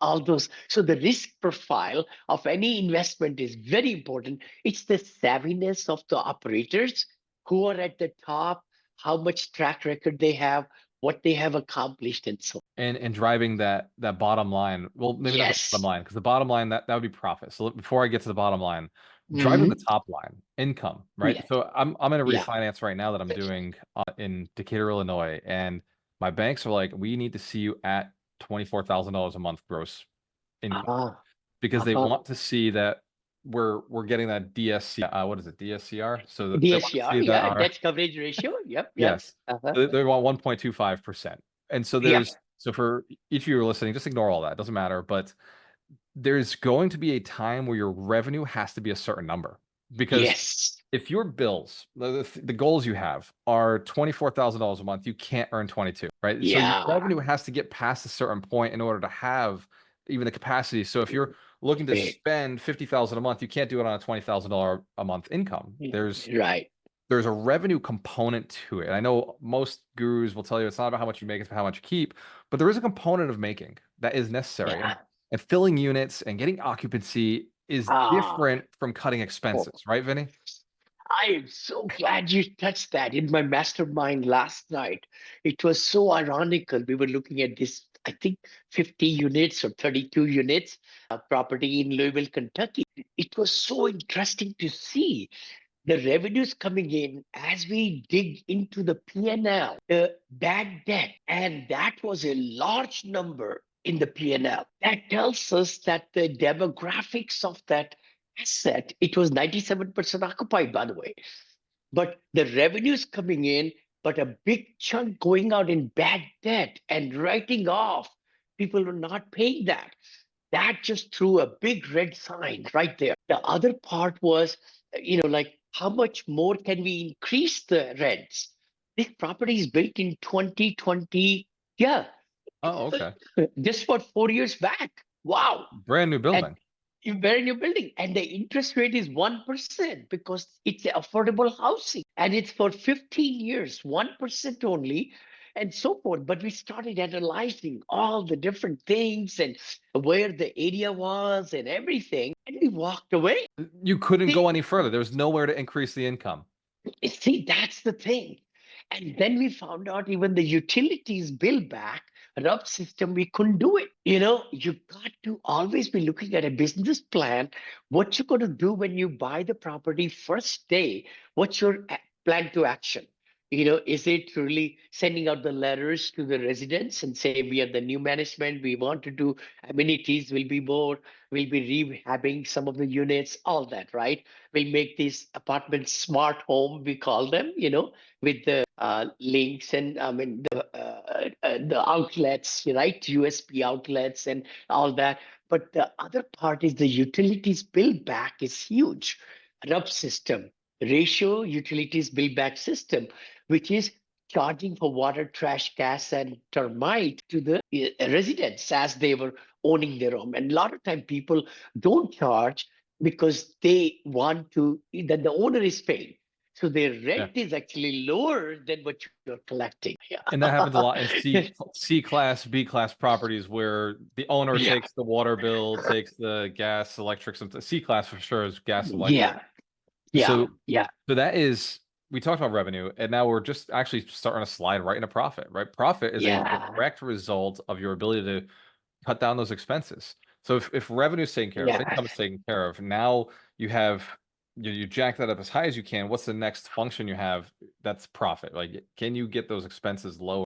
all those. So the risk profile of any investment is very important. It's the savviness of the operators who are at the top, how much track record they have, what they have accomplished, and so. And driving that bottom line. Well, maybe not the bottom Yes. line, because the bottom line, that would be profit. So before I get to the bottom line, driving the Mhm. top line, income, right? Yes. So I'm in a Yeah. refinance right now that I'm doing in Decatur, Illinois, and my banks are like, we need to see you at $24,000 a month gross income, Ah. because they Uh-huh. want to see that we're getting that DSC. What is it, DSCR? So they want to DSCR, see that yeah, our debt coverage ratio. Yep, yep. yes, Uh-huh. they want 1.25%. And so Yep. for each of you who are listening, just ignore all that. It doesn't matter. But there's going to be a time where your revenue has to be a certain number. Because Yes. if your bills, the goals you have are $24,000 a month, you can't earn 22, right? So your Yeah. revenue has to get past a certain point in order to have even the capacity. So if you're looking to Big. spend 50,000 a month, you can't do it on a $20,000 a month income. Right. There's a revenue component to it. I know most gurus will tell you it's not about how much you make, it's about how much you keep, but there is a component of making that is necessary. Yeah. And filling units and getting occupancy is Ah. different from cutting Oh, expenses, right, Vinny? I am so glad you touched that in my mastermind last night. It was so ironical. We were looking at this, I think, 50 units or 32 units property in Louisville, Kentucky. It was so interesting to see the revenues coming in as we dig into the P&L, the bad debt, and that was a large number in the P&L. That tells us that the demographics of that asset, it was 97% occupied, by the way, but the revenues coming in, but a big chunk going out in bad debt and writing off. People are not paying that. That just threw a big red sign right there. The other part was, like how much more can we increase the rents? This property is built in 2020. Yeah, Oh, okay. just for 4 years back. Wow. Brand new And building. you bury new building, and the interest rate is 1% because it's affordable housing, and it's for 15 years, 1% only, and so forth. But we started analyzing all the different things and where the area was and everything, and we walked away. You couldn't go See, any further. There was nowhere to increase the income. see, that's the thing. And then we found out even the utilities bill back, RUB system, we couldn't do it. You got to always be looking at a business plan. What you're going to do when you buy the property first day, what's your plan to action? Is it really sending out the letters to the residents and say, we are the new management, we want to do amenities, will be more, we'll be rehabbing some of the units, all that, right? We'll make these apartments smart home, we call them, with the links and I mean the outlets, right? USB outlets and all that. But the other part is the utilities bill back is huge. RUB system, ratio utilities bill back system, which is charging for water, trash, gas, and termite to the residents as they were owning their home. And a lot of time people don't charge because they want to that the owner is paying. So their Yeah. rent is actually lower than what you're collecting. And that happens a lot in Yeah. C class, B class properties where the owner Yeah. takes the water bill, takes the gas, electric, something. C class for sure is gas, electric. Yeah. Yeah. So Yeah. so that is, we talked about revenue, and now we're just actually starting to slide right into profit, right? Profit is a Yeah. direct result of your ability to cut down those expenses. So if revenue is taken care of, if Yeah. income is taken care of, now you have you jack that up as high as you can. What's the next function you have? That's profit. Like, can you get those expenses lower?